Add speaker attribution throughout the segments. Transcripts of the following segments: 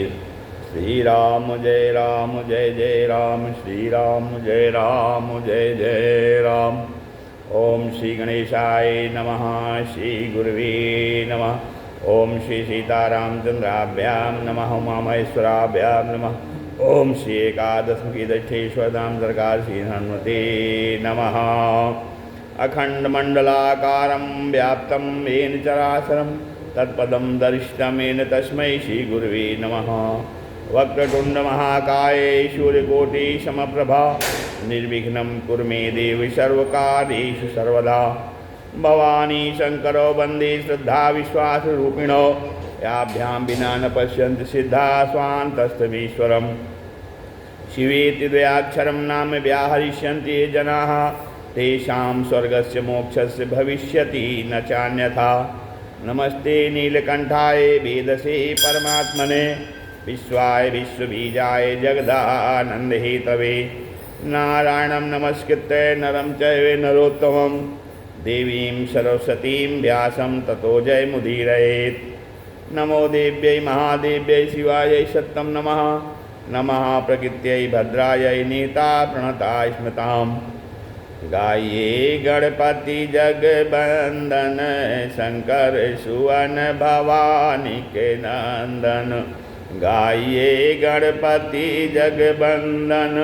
Speaker 1: श्री राम जय जय राम, श्री राम जय जय राम। ओम श्री गणेशाय नमः, श्री गुरुवे नमः। ओम श्री सीतारामचंद्राभ्यां नमः, उमामहेश्वराभ्यां नमः। ओम श्री एकादशमुखी दक्षेश्वरधाम सरकार श्री हनुमते नमः। अखंडमंडलाकारं व्याप्तं येन चराचरं तत्पदं दर्शितमेन तस्मै श्री गुरुवे नमः। वक्रतुंड महाकाय सूर्यकोटि समप्रभा निर्विघ्नं कुरु मे देव सर्वकार्येषु सर्वदा। भवानी शंकरो वंदे श्रद्धा विश्वास रूपिणो याभ्यां विना न पश्यन्ति सिद्धा स्वान्तस्तमीश्वरम्। शिवेति द्वयाक्षरं नाम व्याहरिष्यन्ति ये जनाः तेषां स्वर्गस्य मोक्षस्य भविष्यति न चान्यथा। नमस्ते नीलकंठाय वेदसे परमात्मने विश्वाय विश्वबीजाय जगदानंद हेतवे। नारायणं नमस्कृत्य नरं चैव नरोत्तमं देवीं सरस्वतीं व्यासं ततो जयमुदीरयेत्। नमो देव्यै महादेव्यै शिवायै सत्यं नमः। नमः प्रकृत्यै भद्रायै नीता प्रणताय स्मृताम्। गाये गणपति जगबंदन शंकर सुवन भवानी के नंदन। गाये गणपति जगबंदन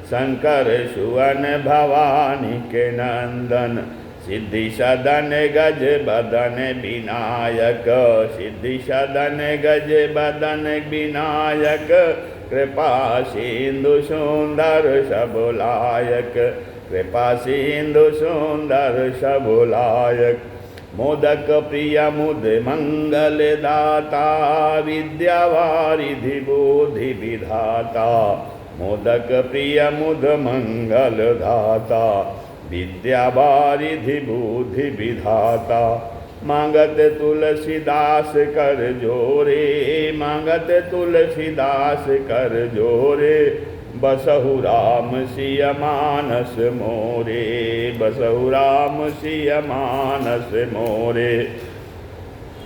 Speaker 1: शंकर सुवन भवानी के नंदन। सिद्धि सदन गज बदन विनायक, सिद्धि सदन गज बदन विनायक। कृपा सिंधु सुंदर सबलायक, कृपा सिंधु सुंदर सबलायक। मोदक प्रिय मुद मंगल दाता विद्यावारिधि बुद्धि विधाता। मोदक प्रिय मुद मंगल दाता विद्यावारिधि बुद्धि विधाता। मांगत तुलसीदास कर जोरे, मांगत तुलसीदास कर जोरे। बसहु राम सिय मानस मोरे, बसहु राम सिय मानस मोरे।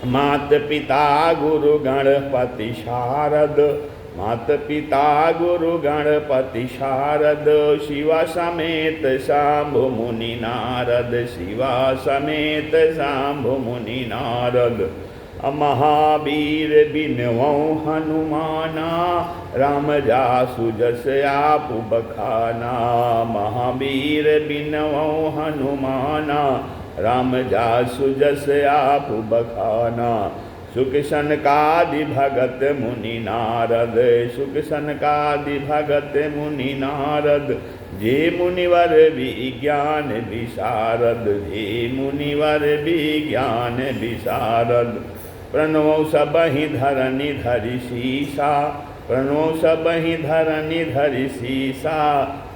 Speaker 1: मात पिता गुरु गणपति शारद, मात पिता गुरु गणपति शारद। शिवा समेत शांभु मुनि नारद, शिवा समेत शांभु मुनि नारद। महावीर बिनवौ हनुमाना राम जासु जस आपु बखाना। महावीर बिनवौ हनुमाना राम जासु जस आपु बखाना। सुख सनकादि भगत मुनि नारद, सुख सनकादि भगत मुनि नारद। जे मुनिवर विज्ञान विशारद, जे मुनिवर विज्ञान विशारद। प्रणव सबहि धरनि धरि सीसा, प्रणव सबहि धरनि धरि सीसा।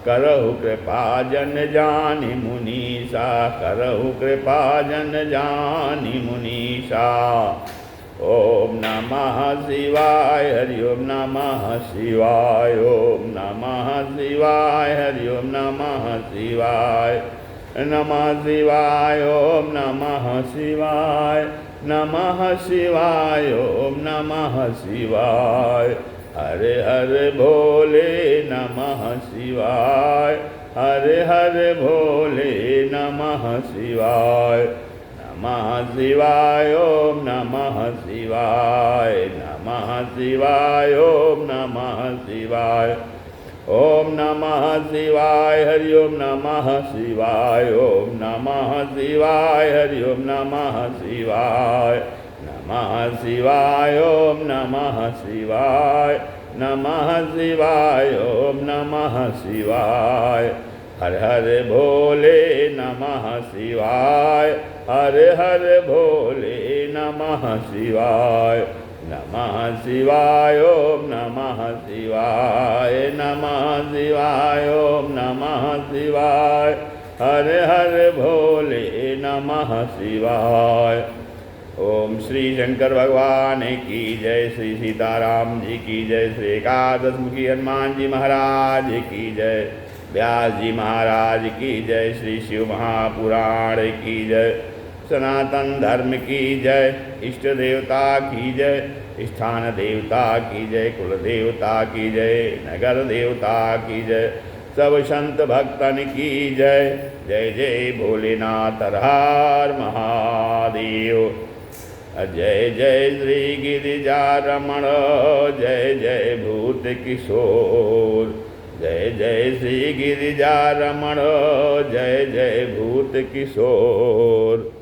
Speaker 1: करहु कृपा जन जानि मुनीसा, करहु कृपा जन जानि मुनीसा। ओम नमः शिवाय, हरि ओम नमः शिवाय, ओम नमः शिवाय, हरि ओम नमः शिवाय। नमः शिवाय, ओम नमः शिवाय, नमः शिवाय, ओम नमः शिवाय। हरे हरे भोले नमः शिवाय, हरे हरे भोले नमः शिवाय। नमः शिवाय, ओम नमः शिवाय, नमः शिवाय, ओम नमः शिवाय। ओम नमः शिवाय, हरि ओम नमः शिवाय, ओम नमः शिवाय, हरि ओम नमः शिवाय। नमः शिवाय, ओम नमः शिवाय, नमः शिवाय, ओम नमः शिवाय। हर हर भोले नमः शिवाय, हर हर भोले नमः शिवाय। नमः शिवाय, ओम नमः शिवाय, नमः शिवाय, ओम नमः शिवाय। हर हर भोले नमः शिवाय। ओम श्री शंकर भगवान की जय, श्री सीताराम जी की जय, श्री एकादश मुखी हनुमान जी महाराज की जय, व्यास जी महाराज की जय, श्री शिव महापुराण की जय, सनातन धर्म की जय, इष्ट देवता की जय। स्थान देवता की जय, कुल देवता की जय, नगर देवता की जय, सब संत भक्तन की जय। जय जय भोलेनाथ हर महादेव। जय जय श्री गिरिजारमण, जय जय भूत किशोर। जय जय श्री गिरिजारमण, जय जय भूत किशोर।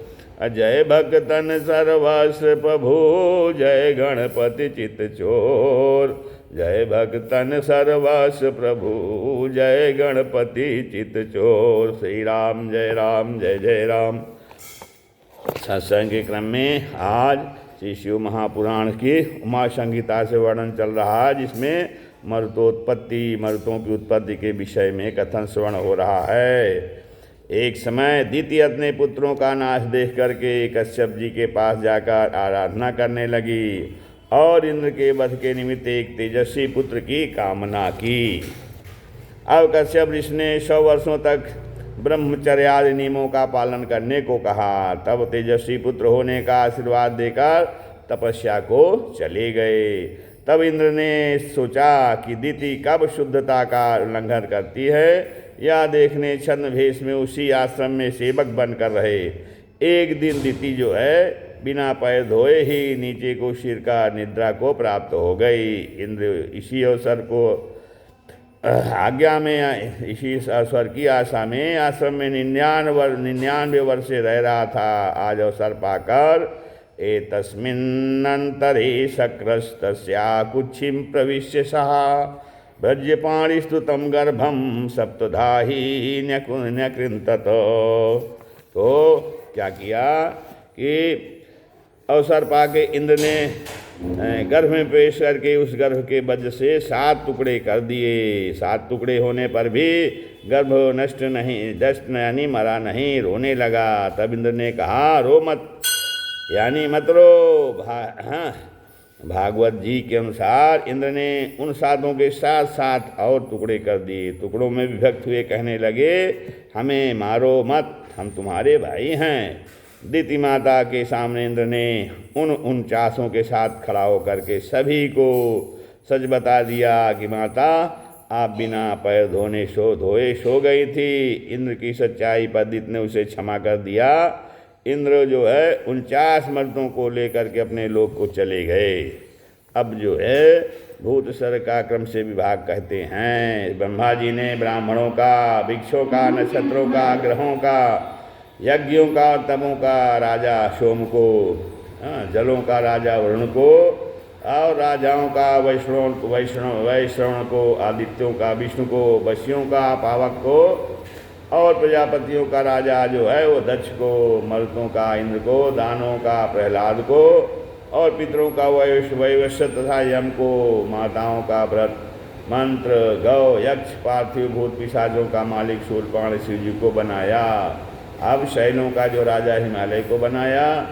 Speaker 1: जय भक्तन सर्वस्व प्रभु, जय गणपति चित चोर। जय भक्तन सर्वस्व प्रभु, जय गणपति चित चोर। श्री राम जय राम, जय जय राम। सत्संग के क्रम में आज श्री शिव महापुराण की उमा संहिता से वर्णन चल रहा है, जिसमें मरुतोत्पत्ति, मरुतों की उत्पत्ति के विषय में कथन श्रवण हो रहा है। एक समय दिति अपने पुत्रों का नाश देख करके कश्यप जी के पास जाकर आराधना करने लगी और इंद्र के वध के निमित्त एक तेजस्वी पुत्र की कामना की। अब कश्यप ऋषि ने 100 वर्षों तक ब्रह्मचर्यादि नियमों का पालन करने को कहा। तब तेजस्वी पुत्र होने का आशीर्वाद देकर तपस्या को चले गए। तब इंद्र ने सोचा कि दिति कब शुद्धता का उल्लंघन करती है, या देखने छद्म भेष में उसी आश्रम में सेवक बनकर रहे। एक दिन दिति जो है बिना पैर धोए ही नीचे को सिर का निद्रा को प्राप्त हो गई। इंद्र इसी अवसर को आज्ञा में, इसी अवसर की आशा में आश्रम में 99 वर्ष से रह रहा था। आज अवसर पाकर एतस्मिन्नन्तरे शक्रस्तस्या कुक्षिं प्रविश्य सः व्रजपाणिस्तुतं गर्भं सप्तधाही न्यकृन्तत। तो क्या किया कि अवसर पाके इंद्र ने गर्भ में प्रवेश करके उस गर्भ के वज्र से 7 टुकड़े कर दिए। 7 टुकड़े होने पर भी गर्भ नष्ट यानी मरा नहीं, रोने लगा। तब इंद्र ने कहा रो मत, यानी मत रो। भागवत जी के अनुसार इंद्र ने उन 7 के साथ 7 और टुकड़े कर दिए। टुकड़ों में विभक्त हुए कहने लगे हमें मारो मत, हम तुम्हारे भाई हैं। दिति माता के सामने इंद्र ने उन 49 के साथ खड़ा होकर के सभी को सच बता दिया कि माता आप बिना पैर धोने धोए सो गई थी। इंद्र की सच्चाई पर दिति ने उसे क्षमा कर दिया। इंद्र जो है 49 मर्दों को लेकर के अपने लोक को चले गए। अब जो है भूत सर्ग का क्रम से विभाग कहते हैं। ब्रह्मा जी ने ब्राह्मणों का, वृक्षों का, नक्षत्रों का, ग्रहों का, यज्ञों का, तपों का राजा सोम को, जलों का राजा वरुण को, और राजाओं का वैश्रवण को, आदित्यों का विष्णु को, वशियों का पावक को, और प्रजापतियों का राजा जो है वो दक्ष को, मरुतों का इंद्र को, दानों का प्रहलाद को, और पितरों का वैवस्वत तथा यम को, माताओं का व्रत मंत्र, गौ, यक्ष, पार्थिव भूत पिशाचों का मालिक शूलपाण शिव जी को बनाया। अब शैलों का जो राजा हिमालय को बनाया,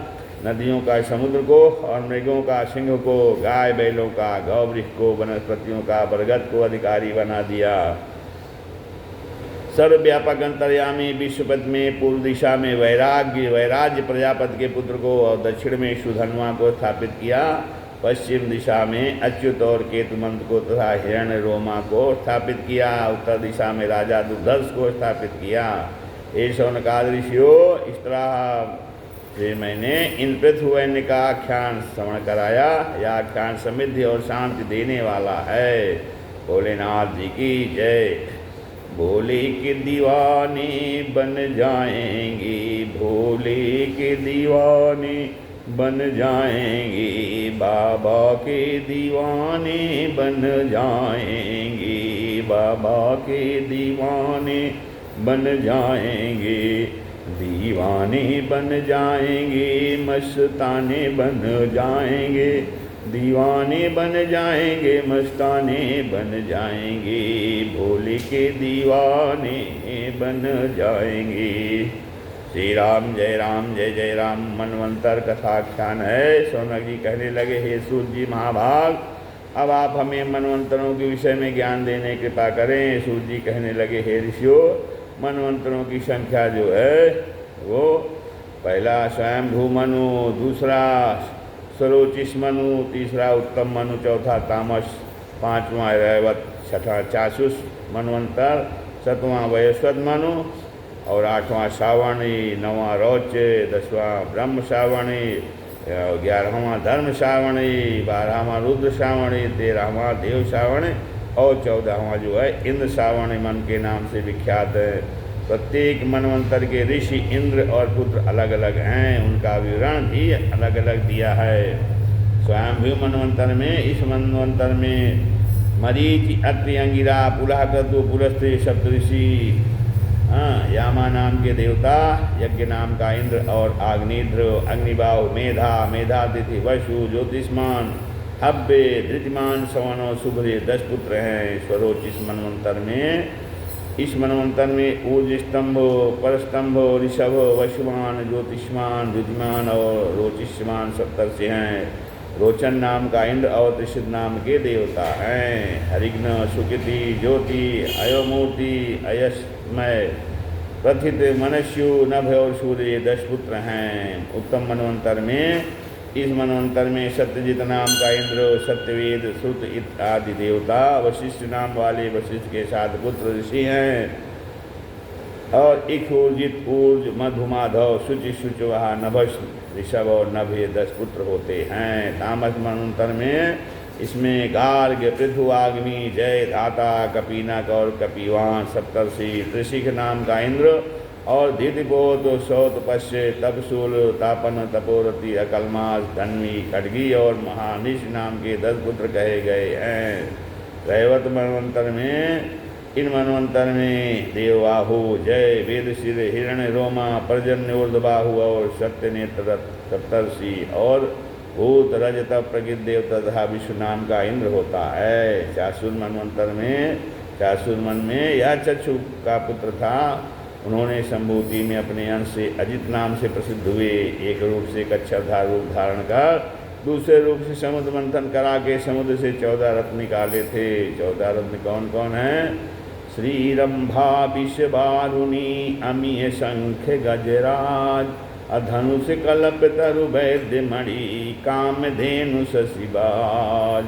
Speaker 1: नदियों का समुद्र को, और मृगों का सिंह को, गाय बैलों का गौवृक्ष को, वनस्पतियों का बरगद को अधिकारी बना दिया। सर्वव्यापक अंतर्यामी विश्वपथ में पूर्व दिशा में वैराज्य प्रजापति के पुत्र को, और दक्षिण में सुधन्वा को स्थापित किया। पश्चिम दिशा में अच्युत और केतुमंत को तथा हिरण्य रोमा को स्थापित किया। उत्तर दिशा में राजा दुर्धर्ष को स्थापित किया। ये शौनकाद ऋषियों, इस तरह से मैंने इन पृथ्वी का आख्यान श्रवण कराया। यह आख्यान समृद्धि और शांति देने वाला है। भोलेनाथ जी की जय। भोले के दीवाने बन जाएंगे, भोले के दीवाने बन जाएंगे, बाबा के दीवाने बन जाएंगे, बाबा के दीवाने बन जाएंगे, दीवाने बन जाएंगे, मस्ताने बन जाएंगे, दीवाने बन जाएंगे, मस्ताने बन जाएंगे, भोले के दीवाने बन जाएंगे। श्री राम जय राम, जय जय राम। मनवंतर कथाख्यान है। शौनक जी कहने लगे हे सूत जी महाभाग, अब आप हमें मनवंतरों के विषय में ज्ञान देने की कृपा करें। सूत जी कहने लगे हे ऋषियों, मनवंतरों की संख्या जो है वो पहला स्वयंभू मनु, दूसरा स्वरोचिष मनु, तीसरा उत्तम मनु, चौथा तामस, पांचवा रैवत, छठा चासुष मनवंतर, सतवां वयस्वत मनु और आठवां सावणी, नौवां रौच्य, 10वां ब्रह्म सावणी, 11वां धर्म सावणी, 12वां रुद्र सावणी, 13वां देव सावणी और 14वां जो है इंद्र सावणी मन के नाम से विख्यात है। प्रत्येक मनवंतर के ऋषि इंद्र और पुत्र अलग अलग हैं, उनका विवरण भी अलग अलग दिया है। स्वयंभू मनवंतर में, इस मनवंतर में मरीचि, अत्रि, अंगिरा, पुलहकतु, पुलस्त्य, सप्तऋषि, यामा नाम के देवता, यज्ञ नाम का इंद्र और आग्नेत्र, अग्निबाहु, मेधा, मेधातिथि, वसु, ज्योतिष्मान, हव्य, धृतिमान, सवन और शुभ्रे 10 पुत्र हैं। स्वरोच इस मनवंतर में ऊर्ज स्तंभ, परस्तंभ, ऋषभ, वशुमान, ज्योतिष्मान, धृतिमान और रोचिष्मान सप्तर्षि हैं। रोचन नाम का इंद्र और त्रिषित नाम के देवता हैं। हरिघ्न, सुकृति, ज्योति, अयोमूर्ति, अयस्मय, प्रथित, मनुष्यु, नभ और सूर्य 10 पुत्र हैं। उत्तम मनवंतर में, इस मनवंतर में सत्यजित नाम का इंद्र, सत्यवेद, श्रुत आदि देवता, वशिष्ठ नाम वाले वशिष्ठ के 7 पुत्र ऋषि हैं और इक्षुर्जित, ऊर्ज, मधु, माधव, शुचि, शुचवाहा, नभस, ऋषभ और नभे 10 पुत्र होते हैं। तामस मनवंतर में इसमें गार्ग, पृथु, आग्नि, जय, धाता, कपीनक और कपिवान सप्तर्षि, त्रिशिख नाम का इंद्र और दीतिपोत, सौत, पश्य, तपसूल, तापन, तपोरति, अकलमास, धन्वी, खड्गी और महानिश नाम के 10 पुत्र कहे गए हैं। रैवत मनवंतर में, इन मनवंतर में देवबाहु, जय, वेदशिर, हिरण्य रोमा, पर्जन्य, ऊर्ध्वबाहु और सत्यनेत्र सप्तर्षि और भूत, रजत, प्रकृत देवता तथा विश्व नाम का इंद्र होता है। चासुर मनवंतर में, चासुरमन में यह चक्षु का पुत्र था। उन्होंने संभूति में अपने अंश से अजित नाम से प्रसिद्ध हुए। एक रूप से कच्छावतार रूप धारण कर दूसरे रूप से समुद्र मंथन करा के समुद्र से 14 रत्न निकाले थे। 14 रत्न कौन कौन हैं? श्रीरंभा, विषवारुणी, अमीय, शंख, गजराज, अधनुष, कल्प, तरु, वैद्य, मणि, कामधेनु, शशिबाज।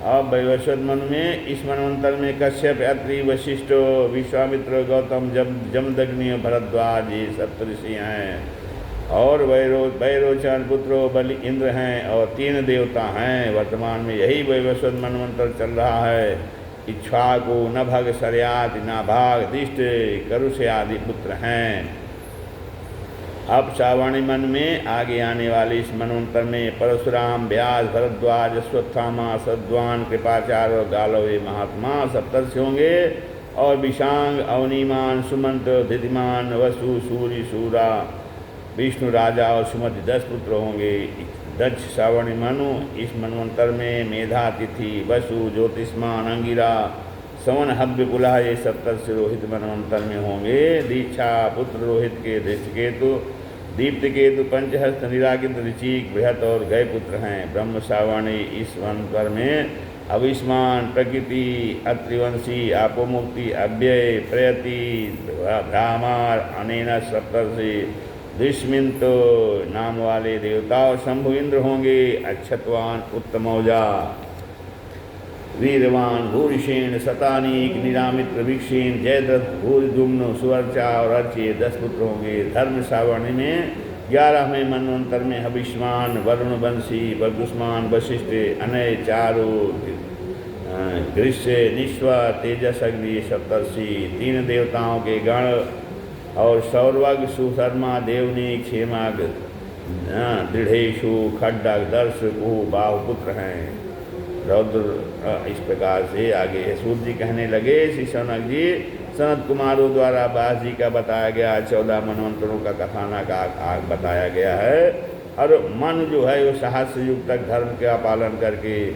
Speaker 1: अब वैवस्वत मन में, इस मनवंतर में कश्यप, अत्रि, वशिष्ठ, विश्वामित्र, गौतम, जमदग्नि, भरद्वाज ये सप्तऋषि हैं और वैरोचन पुत्रो बलि इंद्र हैं और 3 देवता हैं। वर्तमान में यही वैवस्वत मनवंतर चल रहा है। इक्ष्वाकु, नभग, सर्यात, नाभाग, दिष्ट, करुष आदि पुत्र हैं। अब श्रावणी मन में आगे आने वाले इस मनवंतर में परशुराम, व्यास, भरद्वाज, अश्वत्थामा, सद्वान, कृपाचार्य और गालवे महात्मा सप्तर्षि होंगे और विशांग, अवनीमान, सुमंत, धृतिमान, वसु, सूर्य, सूरा, विष्णु राजा और सुमति 10 पुत्र होंगे। दक्ष श्रावणी मनु, इस मनवंतर में मेधा, तिथि, वसु, ज्योतिष्मान, अंगिरा, सवन, हव्य, पुलह ये सप्तर्षि रोहित मनवंतर में होंगे। दीक्षा पुत्र रोहित के दृष्टिकेतु, दीप्तकेतु, पंचहस्त, निरागित, ऋचिक, बृहत और गय पुत्र हैं। ब्रह्म श्रावणी, इस मनवंतर में अविष्मान, प्रकृति, अत्रिवंशी, आपोमुक्ति, अव्यय, प्रयति, भ्रामार, अनेन सप्तर्षि, दुष्मिंत नाम वाले देवता और शंभु इंद्र होंगे। अक्षतवान, उत्तमौजा, वीरवान, भूरिषेण, शतानीक, निरामित्र, वीक्षेण, जयद्रथ, भूरिधुम्न, सुवर्चा और अर्च्य 10 पुत्र होंगे। धर्म श्रावणी में 11वें मनवंतर में हविष्मान, वरुण, वंशी, बगुष्मान, वशिष्ठ, अनय, चारु, गृष्य, निश्वा, तेजस, अग्नि सप्तर्षि 3 देवताओं के गण और सौरवग, सुशर्मा, देवनी, क्षेमाग, दृढ़ेशु, खड्डक, दर्श, कुहु, बाहुपुत्र हैं। रौद्र इस प्रकार से आगे सूर्य जी कहने लगे, श्री सनक जी सनत कुमारों द्वारा व्यास जी का बताया गया 14 मनवंतरों का कथानक आग बताया गया है। और मन जो है वो सहस्र युग तक धर्म का पालन करके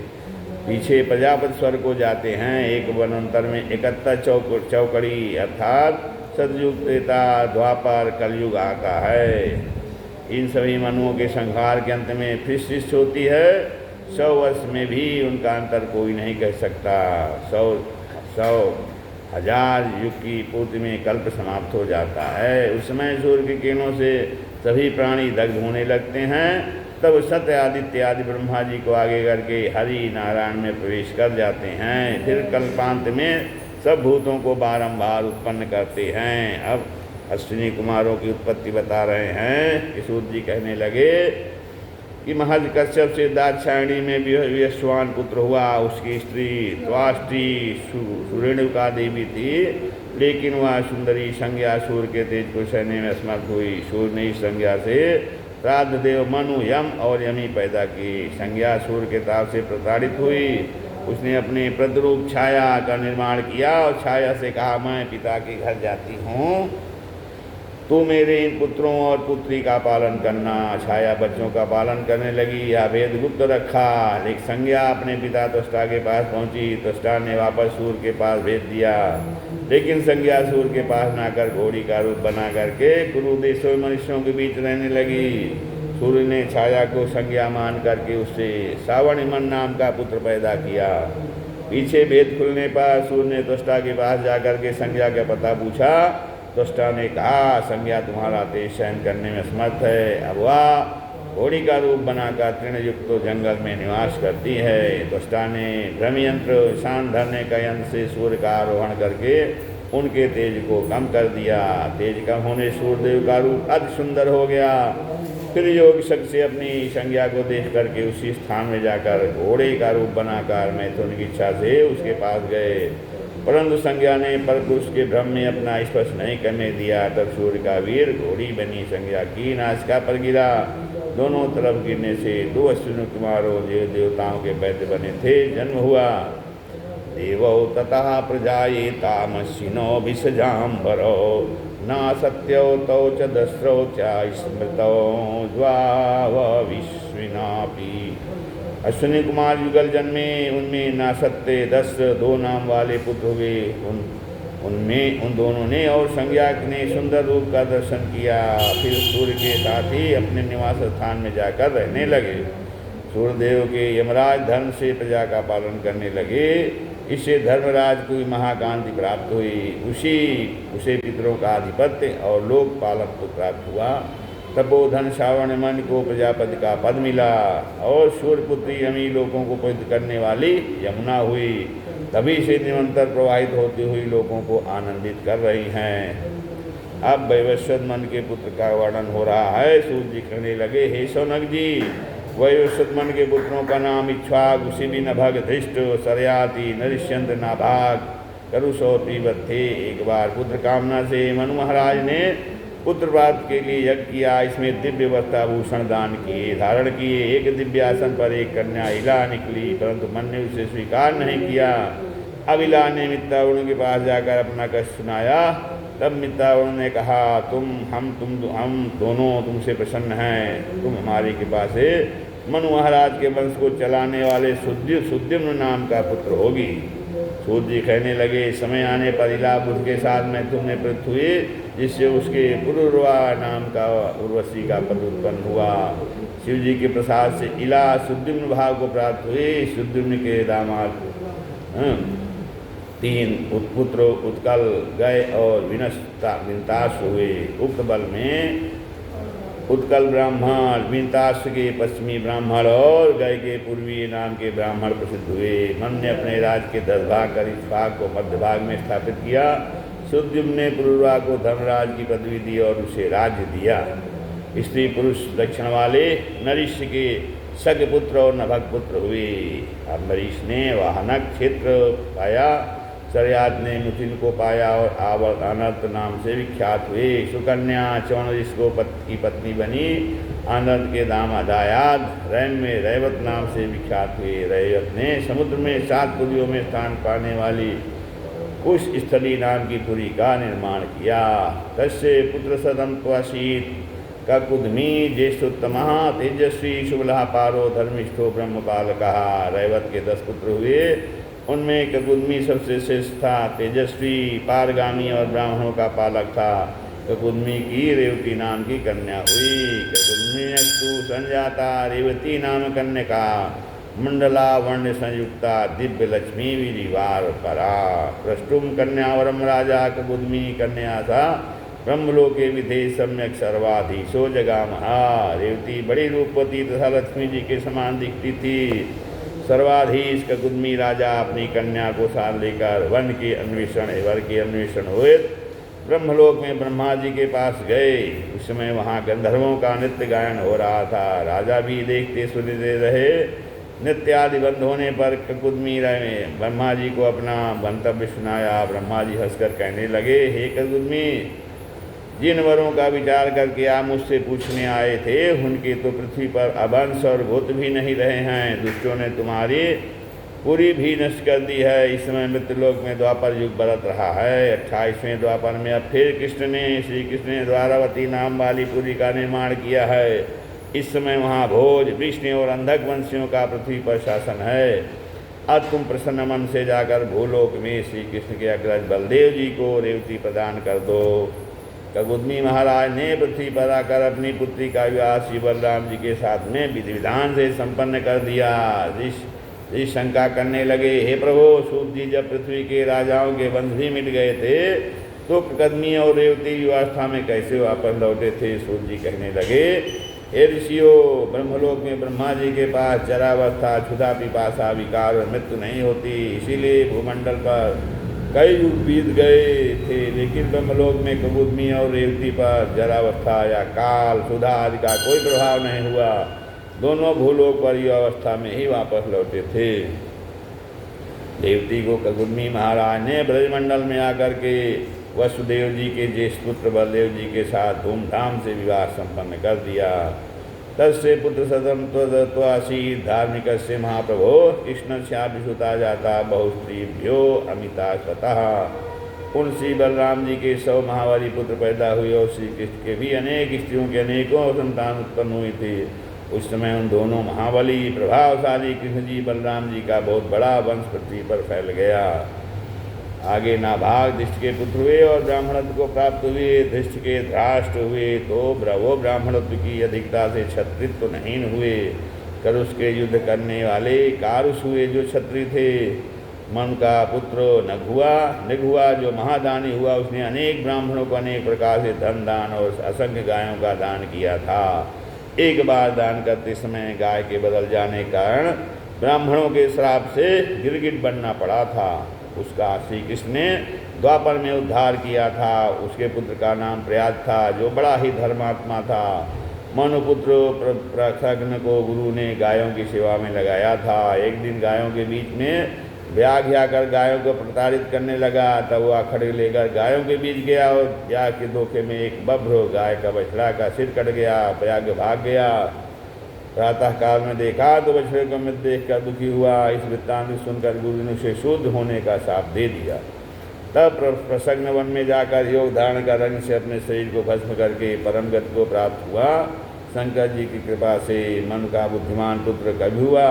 Speaker 1: पीछे प्रजापति स्वर्ग को जाते हैं। एक मनवंतर में 71 चौकड़ी अर्थात सतयुग, त्रेता, द्वापर, कलयुग आता है। इन सभी मनुओं के संहार के अंत में फिर सृष्टि होती है। 100 वर्ष में भी उनका अंतर कोई नहीं कह सकता। 100,000 युग की पूर्ति में कल्प समाप्त हो जाता है। उस समय सूर्य की किरणों से सभी प्राणी दग्ध होने लगते हैं तब सत्य आदित्य आदि ब्रह्मा जी को आगे करके हरि नारायण में प्रवेश कर जाते हैं। फिर कल्पांत में सब भूतों को बारंबार उत्पन्न करते हैं। अब अश्विनी कुमारों की उत्पत्ति बता रहे हैं कि सूत जी कहने लगे कि महर्षि कश्यप से दाक्षायणी में भी विश्वान पुत्र हुआ। उसकी स्त्री त्वाष्टी सुरेणुका देवी थी, लेकिन वह सुंदरी संज्ञा सूर्य के तेज को सहने में असमर्थ हुई। सूर्य ने इस संज्ञा से श्राद्ध देव मनु, यम और यमी पैदा की। संज्ञा सूर्य के ताप से प्रताड़ित हुई। उसने अपने प्रतिरूप छाया का निर्माण किया और छाया से कहा, मैं पिता के घर जाती हूँ, तू मेरे इन पुत्रों और पुत्री का पालन करना। छाया बच्चों का पालन करने लगी। यह भेद गुप्त रखा। एक संज्ञा अपने पिता त्वष्टा के पास पहुंची। त्वष्टा ने वापस सूर्य के पास भेज दिया, लेकिन संज्ञा सूर्य के पास न आकर घोड़ी का रूप बना करके कुरु देशों मनुष्यों के बीच रहने लगी। सूर्य ने छाया को संज्ञा मान करके उससे सावणिमन नाम का पुत्र पैदा किया। पीछे भेद खुलने पर सूर्य ने त्वष्टा के पास जाकर के संज्ञा का पता पूछा। त्वष्टा ने कहा, संज्ञा तुम्हारा तेज सहन करने में समर्थ है। अब वह घोड़ी का रूप बनाकर तृणयुक्त जंगल में निवास करती है। त्वष्टा ने ब्रह्मयंत्र शान धरने का यंत्र से सूर्य का आरोहण करके उनके तेज को कम कर दिया। तेज कम होने सूर्यदेव का रूप अति सुंदर हो गया। फिर योग शक्ति से अपनी संज्ञा को देख करके उसी स्थान में जाकर घोड़े का रूप बनाकर मैथुन की इच्छा से उसके पास गए, परंतु संज्ञा ने परपुरुष के भ्रम में अपना स्पर्श नहीं करने दिया। तब सूर्य का वीर घोड़ी बनी संज्ञा की नासिका पर गिरा। दोनों तरफ गिरने से दो अश्विनी कुमारों देवताओं के वैद्य बने थे जन्म हुआ। देवौ ततः प्रजाये तामसिनो विषजाम्बरो न सत्यो तौ च दस्रो च स्मृतौ द्वाव विश्विनापि। अश्विनी कुमार युगल जन्मे, उनमें नासत्य दस्र दो नाम वाले पुत्र हुए। उन दोनों ने और संज्ञा ने सुंदर रूप का दर्शन किया। फिर सूर्य के साथ ही अपने निवास स्थान में जाकर रहने लगे। सूर्यदेव के यमराज धर्म से प्रजा का पालन करने लगे। इससे धर्मराज को महाकांति प्राप्त हुई। उसे पितरों का आधिपत्य और लोकपालक को प्राप्त हुआ। तपोधन श्रावण मन को प्रजापति का पद मिला और सूर्यपुत्री यमी लोगों को पवित्र करने वाली यमुना हुई। तभी से निरंतर प्रवाहित होती हुई लोगों को आनंदित कर रही हैं। अब वैवस्वत मन के पुत्र का वर्णन हो रहा है। सूर्य जी कहने लगे, हे शौनक जी, वैवस्वत मन के पुत्रों का नाम इक्ष्वाक, उसी नभग, धृष्ट, सरयाति, नरिष्यंत, नाभाग, करुषौती थे। एक बार पुत्र कामना से मनु महाराज ने पुत्र प्राप्त के लिए यज्ञ किया। इसमें दिव्य वस्त्राभूषण दान किए, धारण किए। एक दिव्य आसन पर एक कन्या इला निकली, परंतु मन ने उसे स्वीकार नहीं किया। अब इला ने मित्रावरुण के पास जाकर अपना कष्ट सुनाया। तब मित्रावरुण ने कहा, हम दोनों तुमसे प्रसन्न हैं। तुम हमारी कृपा से मनु महाराज के वंश को चलाने वाले सुद्युम्न नाम का पुत्र होगी। सूर्य जी कहने लगे, समय आने पर इला बुद्ध के साथ मैं तुमने प्रयुक्त हुए, जिससे उसके पुरुर्वा नाम का उर्वशी का पद उत्पन्न हुआ। शिव जी के प्रसाद से इला सुद्युम्न भाव को प्राप्त हुए। सुद्युम्न के दामाद 3 पुत्र उत्कल, गय और विनताश हुए। उक्त बल में उत्कल ब्राह्मण, विनताश के पश्चिमी ब्राह्मण और गय के पूर्वी नाम के ब्राह्मण प्रसिद्ध हुए। मन ने अपने राज के 10 भाग कर इस भाग को मध्य भाग में स्थापित किया। सुद्युम्न ने पुरुर्वा को धर्मराज की पदवी दी और उसे राज्य दिया। स्त्री पुरुष लक्षण वाले नरीश के सग पुत्र और नभग पुत्र हुए। अम्बरीश ने वाहनक क्षेत्र पाया, सरयाद ने मुथिन को पाया और आवर्त अनर्थ नाम से विख्यात हुए। सुकन्या चौनरिश को की पत्नी बनी। आनंद के दामाद आयाद रैम में रैवत नाम से विख्यात हुए। रैवत ने समुद्र में 7 पुरियों में स्थान पाने वाली कुश स्थली नाम की पुरी का निर्माण किया। तस्य पुत्र सदम त्वाशीत ककुदमी ज्येष्ठोत्तम तेजस्वी शुभलः पारो धर्मिष्ठो ब्रह्मपालकः। रैवत के 10 पुत्र हुए। उनमें ककुदमी सबसे श्रेष्ठ था, तेजस्वी, पारगामी और ब्राह्मणों का पालक था। ककुदमी की रेवती नाम की कन्या हुई। ककुदमी अस्तु संजाता रेवती नाम कन्या मंडला वर्ण संयुक्ता दिव्य लक्ष्मी विरिवार परा। प्रष्टुम कन्यावरम राजा ककुदमी कन्या था। ब्रह्मलोके विधे सम्यक सर्वाधीशो जगामहा। रेवती बड़ी रूपवती तथा लक्ष्मी जी के समान दिखती थी। सर्वाधीश ककुदमी राजा अपनी कन्या को साथ लेकर वन के अन्वेषण हुए ब्रह्मलोक में ब्रह्मा जी के पास गए। उस समय वहाँ गंधर्वों का नृत्य गायन हो रहा था। राजा भी देखते सुनते रहे। नृत्य आदि बंद होने पर ककुदमी ने ब्रह्मा जी को अपना मंतव्य सुनाया। ब्रह्मा जी हंसकर कहने लगे, हे ककुदमी, जिन वरों का विचार करके आप मुझसे पूछने आए थे उनके तो पृथ्वी पर अवंश और भूत भी नहीं रहे हैं। दुष्टों ने तुम्हारी पूरी भी नष्ट कर दी है। इस समय मृत्युलोक में द्वापर युग बरत रहा है। 28वें द्वापर में अब फिर श्री कृष्ण ने द्वारावती नाम वाली पुरी का निर्माण किया है। इस समय वहाँ भोज, विष्णु और अंधक वंशियों का पृथ्वी पर शासन है। अब तुम प्रसन्न मन से जाकर भूलोक में श्री कृष्ण के अग्रज बलदेव जी को रेवती प्रदान कर दो। ककुदमी महाराज ने पृथ्वी पर आकर अपनी पुत्री का विवाह श्री बलराम जी के साथ में विधि विधान से संपन्न कर दिया। ऋषि शंका करने लगे, हे प्रभु, सूत जी जब पृथ्वी के राजाओं के वंश भी मिट गए थे तो ककुदमी और रेवती युवावस्था में कैसे वापस लौटे थे? सूत जी कहने लगे, हे ऋषियों, ब्रह्मलोक में ब्रह्मा जी के पास जरावस्था, क्षुधा, पिपासा, विकार और मृत्यु नहीं होती। इसीलिए भूमंडल पर कई युग बीत गए थे, लेकिन ब्रह्मलोक में ककुदमी और रेवती पर जरावस्था या काल, क्षुधा आदि का कोई प्रभाव नहीं हुआ। दोनों भूलोक पर युवावस्था में ही वापस लौटे थे। रेवती को ककुदमी महाराज ने ब्रजमंडल में आकर के वसुदेव जी के ज्येष्ठ पुत्र बलदेव जी के साथ धूमधाम से विवाह संपन्न कर दिया। तस्य पुत्र सदम त्वदत्वासी धार्मिक से महाप्रभो कृष्ण श्याभिषुता जाता बहुस्त्रीभ्यो अमिता स्वतः। उन श्री बलराम जी के 100 महावारी पुत्र पैदा हुए और श्री कृष्ण के भी अनेक स्त्रियों के अनेकों संतान उत्पन्न हुई थी। उस समय उन दोनों महाबली प्रभावशाली कृष्ण जी बलराम जी का बहुत बड़ा वंश पृथ्वी पर फैल गया। आगे नाभाग धृष्ट के पुत्र हुए और ब्राह्मणत्व को प्राप्त हुए। धृष्ट के धृष्ट हुए तो वो ब्राह्मणत्व की अधिकता से क्षत्रित्व नहीं हुए। करुष के युद्ध करने वाले कारुष हुए जो क्षत्रिय थे। मन का पुत्र निघुआ जो महादानी हुआ, उसने अनेक ब्राह्मणों को अनेक प्रकार से धन दान और असंख्य गायों का दान किया था। एक बार दान करते समय गाय के बदल जाने के कारण ब्राह्मणों के श्राप से गिरगिट बनना पड़ा था। उसका श्री कृष्ण ने द्वापर में उद्धार किया था। उसके पुत्र का नाम प्रयाग था जो बड़ा ही धर्मात्मा था। मनुपुत्र प्रसग्न को गुरु ने गायों की सेवा में लगाया था। एक दिन गायों के बीच में व्याघ्र आकर गायों को प्रताड़ित करने लगा। तब वह खड़े लेकर गायों के बीच गया और व्याघ्र के धोखे में एक बभ्र गाय का बछड़ा का सिर कट गया। व्याघ्र भाग गया। प्रातः काल में देखा तो बछड़े को मृत देखकर दुखी हुआ। इस वृत्तांत सुनकर गुरु ने उसे शुद्ध होने का शाप दे दिया। तब प्रसन्न वन में जाकर योग धारण का रंग से अपने शरीर को भस्म करके परम गति को प्राप्त हुआ। शंकर जी की कृपा से मन का बुद्धिमान पुत्र कभी हुआ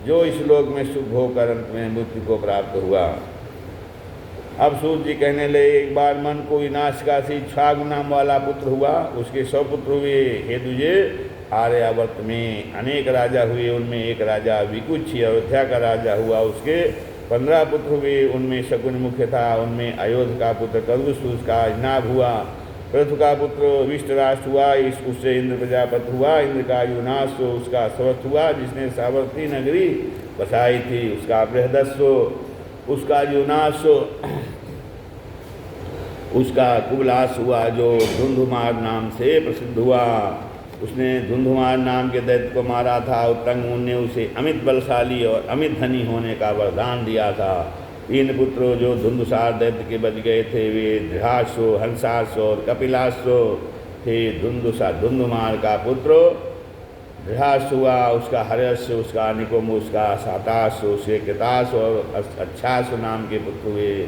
Speaker 1: जो इस लोक में सुख होकर अंत में मृत्यु को प्राप्त हुआ। अब सूत जी कहने लगे, एक बार मन को विनाशकाशी छाग नाम वाला पुत्र हुआ। उसके 100 पुत्र हुए। हे दुजे, आर्यावर्त में अनेक राजा हुए। उनमें एक राजा विकुक्षी अयोध्या का राजा हुआ। उसके 15 पुत्र हुए। उनमें शकुन मुख्य था। उनमें अयोध्या का पुत्र कलुष का अजनाभ हुआ। पृथु का पुत्र विष्टराष्ट्र हुआ। उससे इंद्र प्रजापति हुआ। इंद्र का युनाश उसका स्वस्थ हुआ जिसने सावर्ती नगरी बसाई थी। उसका बृहदस्व उसका युनाश उसका कुबलास हुआ जो धुंधुमार नाम से प्रसिद्ध हुआ। उसने धुंधुमार नाम के दैत्य को मारा था। उत्तंग ने उसे अमित बलशाली और अमित धनी होने का वरदान दिया था। 3 पुत्र जो धुंधुसार दैत्य के बच गए थे वे दृढ़ासो, हंसासो और कपिलासो थे। धुंधुमार का पुत्र दृढ़ास हुआ। उसका हर्यस, उसका निकुम, उसका सातास, उसके कृतास और अच्छास नाम के पुत्र हुए।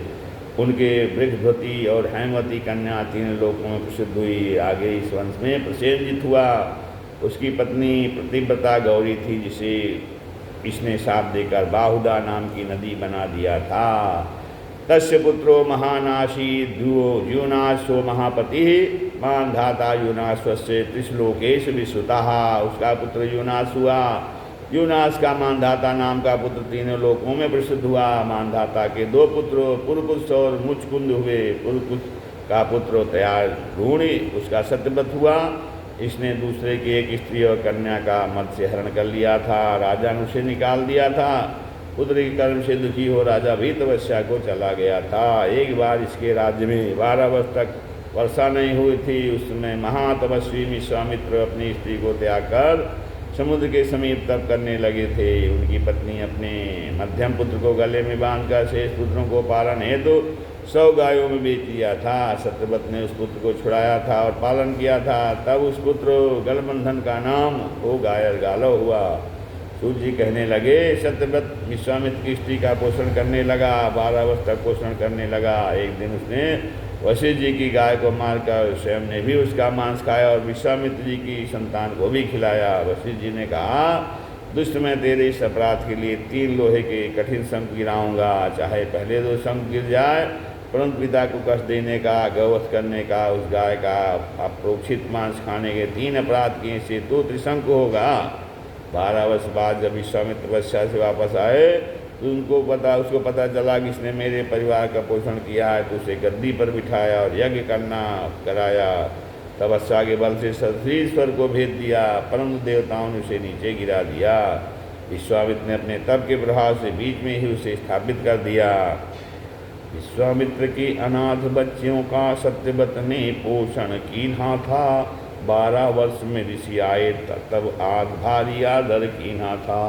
Speaker 1: उनके बृहद्वती और हेमवती कन्या 3 लोकों में प्रसिद्ध हुई। आगे इस वंश में प्रसेनजित हुआ। उसकी पत्नी प्रतिव्रता गौरी थी जिसे इसने शाप देकर बाहुदा नाम की नदी बना दिया था। तस्य पुत्रो महानाशी यूनाशो महापति मानधाता यूनाश्वस्य त्रिश्लोकेश विश्रुतः। उसका पुत्र यूनाश हुआ। यूनाश का मानधाता नाम का पुत्र 3 लोकों में प्रसिद्ध हुआ। मानधाता के 2 पुत्र पुरकुश और मुचकुंद हुए। का पुत्र तैयार ढूंढी, उसका सत्यव्रत हुआ। इसने दूसरे की एक स्त्री और कन्या का मद से हरण कर लिया था। राजा ने उसे निकाल दिया था। पुत्र के कर्म से दुखी हो राजा भी तपस्या को चला गया था। एक बार इसके राज्य में 12 वर्ष तक वर्षा नहीं हुई थी। उस समय महातपस्वी विश्वामित्र अपनी स्त्री को त्याग कर समुद्र के समीप तप करने लगे थे। उनकी पत्नी अपने मध्यम पुत्र को गले में बांधकर शेष पुत्रों को पालन हेतु 100 गायों में बेच दिया था। सत्यव्रत ने उस पुत्र को छुड़ाया था और पालन किया था। तब उस पुत्र गलबंधन का नाम हो गायर गालो हुआ। सूर्य जी कहने लगे, सत्यव्रत विश्वामित्र की स्त्री का पोषण करने लगा, 12 वर्ष तक पोषण करने लगा। एक दिन उसने वशिष्ठ जी की गाय को मारकर स्वयं ने भी उसका मांस खाया और विश्वामित्र जी की संतान को भी खिलाया। वशिष्ठ जी ने कहा, दुष्ट मैं तेरे इस अपराध के लिए 3 लोहे के कठिन शंख गिराऊंगा। चाहे पहले 2 शंख गिर जाए, परंतु पिता को कष्ट देने का, गौवध करने का, उस गाय का अप्रोक्षित मांस खाने के 3 अपराध किए से तो त्रिशंक होगा। 12 वर्ष बाद जब विश्वामित्र तपस्या से वापस आए तो उसको पता चला कि इसने मेरे परिवार का पोषण किया है, तो उसे गद्दी पर बिठाया और यज्ञ कराया। तपस्या के बल से ईश्वर को भेज दिया, परंतु देवताओं ने उसे नीचे गिरा दिया। विश्वामित्र ने अपने तप के प्रभाव से बीच में ही उसे स्थापित कर दिया। विश्वामित्र की अनाथ बच्चियों का सत्यव्रत ने पोषण कीन्हा था। 12 वर्ष में ऋषि आए तब आग भारी आदर कीन्हा था।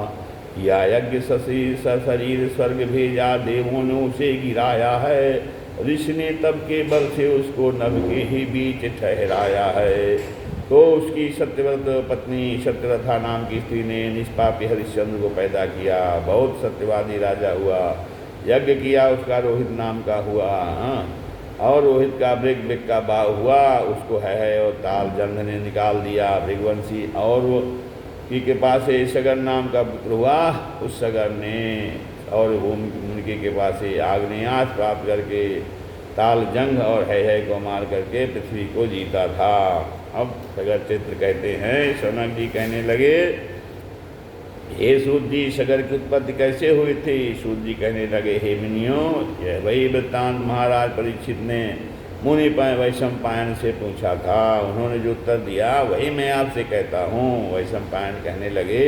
Speaker 1: या यज्ञ सशरीर स्वर्ग भेजा, देवों ने उसे गिराया है। ऋषि ने तब के बल से उसको नभ के ही बीच ठहराया है। तो उसकी सत्यव्रत पत्नी सत्यरथा नाम की स्त्री ने निष्पापी हरिश्चंद्र को पैदा किया। बहुत सत्यवादी राजा हुआ। यज्ञ किया, उसका रोहित नाम का हुआ। और रोहित का मृग का भाव हुआ। उसको है और ताल जंघ ने निकाल दिया। भृगवंशी और की के पास से सगर नाम का पुत्र हुआ। उस सगर ने और उनके के पास से आग्नेयास्त्र प्राप्त करके ताल जंघ और है को मार करके पृथ्वी को जीता था। अब सगर चित्र कहते हैं, शौनक जी कहने लगे, हे सूत जी, सगर की उत्पत्ति कैसे हुई थी? सूत जी कहने लगे, हे मुनियों, यह वही वृत्तांत महाराज परीक्षित ने मुनि वैशंपायन से पूछा था। उन्होंने जो उत्तर दिया वही मैं आपसे कहता हूँ। वैशंपायन कहने लगे,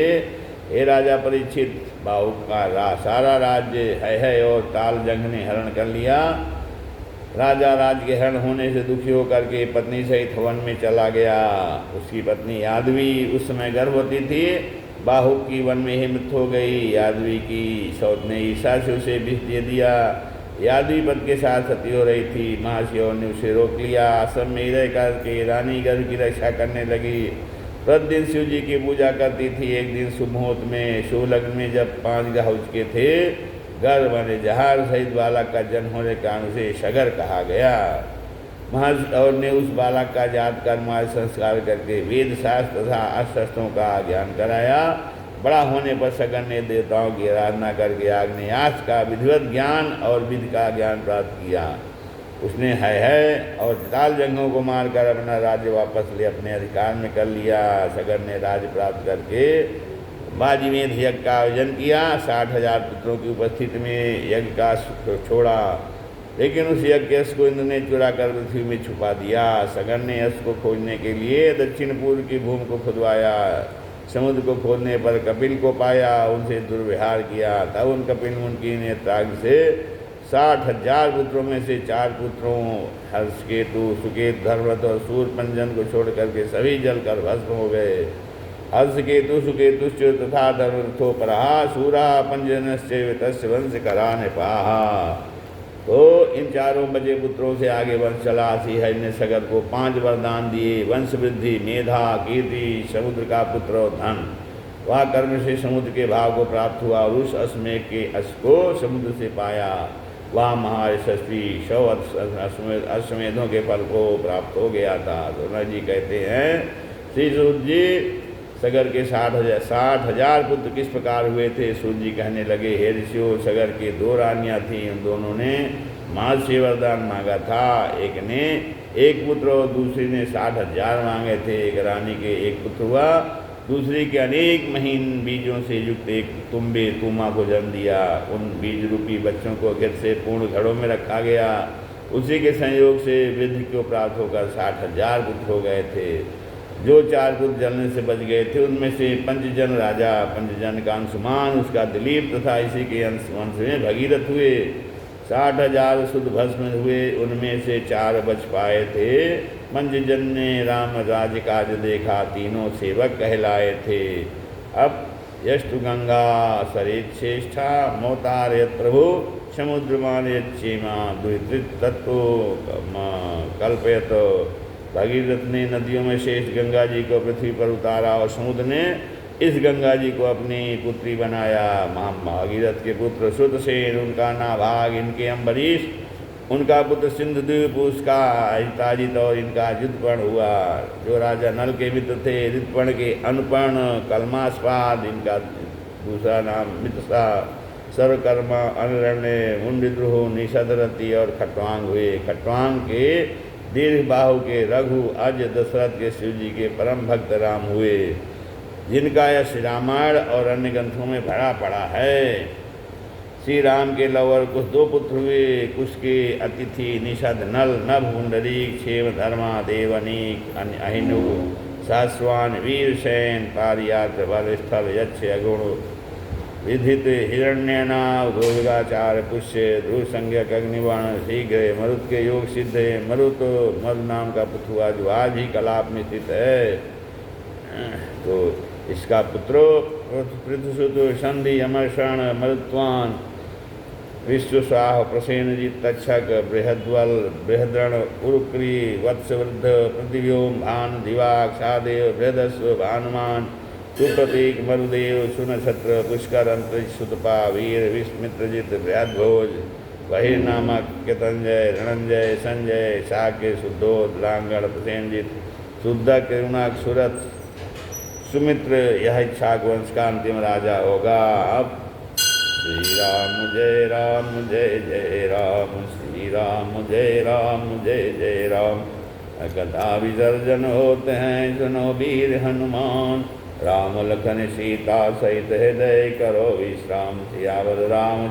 Speaker 1: हे राजा परीक्षित, बाहु का सारा राज्य है और ताल जंघ ने हरण कर लिया। राजा राज के हरण होने से दुखी होकर के पत्नी सहित हवन में चला गया। उसकी पत्नी यादवी उस समय गर्भवती थी। बाहु की वन में ही मृत्यु हो गई। यादवी की सौत ने ईसा से उसे विष दे दिया। यादवी पद के साथ सती हो रही थी। महाशिव ने उसे रोक लिया। आश्रम में रह करके रानी गर्भ की रक्षा करने लगी। प्रतिदिन शिव जी की पूजा करती थी। एक दिन शुभ मुहूर्त में शुभ लग्न में जब 5 ग्रह के थे, गर्भ माने जहार सहित बालक का जन्म होने के कारण उसे सगर कहा गया। महर्षि और ने उस बालक का जात कर्म आदि संस्कार करके वेद शास्त्र तथा अस्त्रों का ज्ञान कराया। बड़ा होने पर सगर ने देवताओं की आराधना करके आग्नेयास्त्र का विधिवत ज्ञान और विधि का ज्ञान प्राप्त किया। उसने है और ताल जंघों को मारकर अपना राज्य वापस ले अपने अधिकार में कर लिया। सगर ने राज्य प्राप्त करके बाजीमेध यज्ञ का आयोजन किया। 60,000 पुत्रों की उपस्थिति में यज्ञ का छोड़ा, लेकिन उस यज्ञ के यश को इंद्र ने चुरा कर पृथ्वी में छुपा दिया। सगर ने यश को खोजने के लिए दक्षिण पूर्व की भूमि को खुदवाया। समुद्र को खोदने पर कपिल को पाया, उनसे दुर्व्यवहार किया। तब उन कपिल मुनि ने त्याग से 60,000 पुत्रों में से 4 पुत्रों हर्षकेतु, सुकेत, धर्मरथ और सूर्यपंजन को छोड़ करके सभी जलकर भस्म हो गए। हर्षकेतु सुकेतुश्च तथा धर्मरथोपरहा सूरा पंजनश्च तस्य वंश करा निपाहा। तो इन चारों बचे पुत्रों से आगे वंश चला। सिंह ने सगर को 5 वरदान दिए, वंश वृद्धि, मेधा, कीर्ति, समुद्र का पुत्र और धन। वह कर्म से समुद्र के भाव को प्राप्त हुआ और उस अश्वमेघ के अश्व को समुद्र से पाया। वह महायशस्वी 100 अश्वमेधों के फल को प्राप्त हो गया था। दोनों जी कहते हैं, श्री सूत जी, सगर के 60,000 पुत्र किस प्रकार हुए थे? सूत जी कहने लगे, हे ऋषियों, सगर के 2 रानियाँ थीं। उन दोनों ने माल से वरदान मांगा था। एक ने 1 पुत्र और दूसरी ने 60,000 मांगे थे। एक रानी के 1 पुत्र हुआ, दूसरी के अनेक महीन बीजों से युक्त एक तुमा को जन्म दिया। उन बीज रूपी बच्चों को गिर से पूर्ण घड़ों में रखा गया। उसी के संयोग से विधि को प्राप्त होकर 60,000 पुत्र हो गए थे। जो 4 पुत्र जलने से बच गए थे उनमें से पंचजन राजा, पंचजन का अंशुमान, उसका दिलीप तथा इसी के अंश में भगीरथ हुए। 60,000 शुद्ध भस्म हुए, उनमें से 4 बच पाए थे। पंचजन ने राम राज्य काज देखा, तीनों सेवक कहलाए थे। अब यस्तु गंगा सरित श्रेष्ठा मोतारयत प्रभु समुद्रमान यच्चेमा दुहितृत तत्व कल्पयत। भागीरथ ने नदियों में श्रेष्ठ गंगा जी को पृथ्वी पर उतारा और समुद्र ने इस गंगा जी को अपनी पुत्री बनाया। भागीरथ के पुत्र श्रुतसेन, उनका नाभाग, इनके अम्बरीश, उनका पुत्र सिंधुद्वीप, उसका हिताजित और इनका युद्धपर्ण हुआ। जो राजा नल के मित्र थे, युद्धपर्ण के अनुपर्ण, कलमास्पाद, इनका दूसरा नाम मित्रसा, सर्वकर्मा, अनरण्य, मुंडिद्रुह, निषदरति और खट्वांग हुए। खट्वांग के दीर्घ बाहु के रघु, अज, दशरथ के शिव जी के परम भक्त राम हुए, जिनका यश रामायण और अन्य ग्रंथों में भरा पड़ा है। श्री राम के लवर कुछ 2 पुत्र हुए। कुश के अतिथि निषद, नल, नभ, पुंडरीक, क्षेम, धर्मा, देवनीक, अहिनु, सास्वान, वीरसेन, पारियात्र, बलस्थल, यक्ष, अगुण, विधित, हिरण्यनाभ, गोविगाचार्य, पुष्य, ध्रुव संज्ञक, अग्निबाण, शीघ्र, मरुत के योग सिद्ध है। मरुत मरु नाम का पुत्र हुआ, जो आज ही कलाप में स्थित है। तो इसका पुत्र पृथुसुत, संधि, अमरषण, मरुत्वान, विश्वसाह, प्रसेनजित, तक्षक, बृहद्वल, बृहद्रण, उरुक्री, वत्सवृद्ध, पृथिव्योम, भान, दिवाक, सादेव, बृहदस्व, भानुमान, सुप्रतीक, मरुदेव, सुनक्षत्र, पुष्कर, अंतरिक्ष, सुतपा, वीर, विस्मित्रजित, बृहद्भोज, बहिर्नामक, केतंजय, रणंजय, संजय, शाक्य, शुद्धोद, लांगण, प्रसेनजित, शुद्धक, करुणाक, सुरथ, सुमित्र, यह इक्ष्वाक वंश का अंतिम राजा होगा। अब श्री राम जय राम जय जय राम, श्री राम जय राम जय जय राम। कथा विसर्जन होते हैं, सुनो वीर हनुमान, राम लखन सीता सहित हृदय करो विश्राम। सियावर राम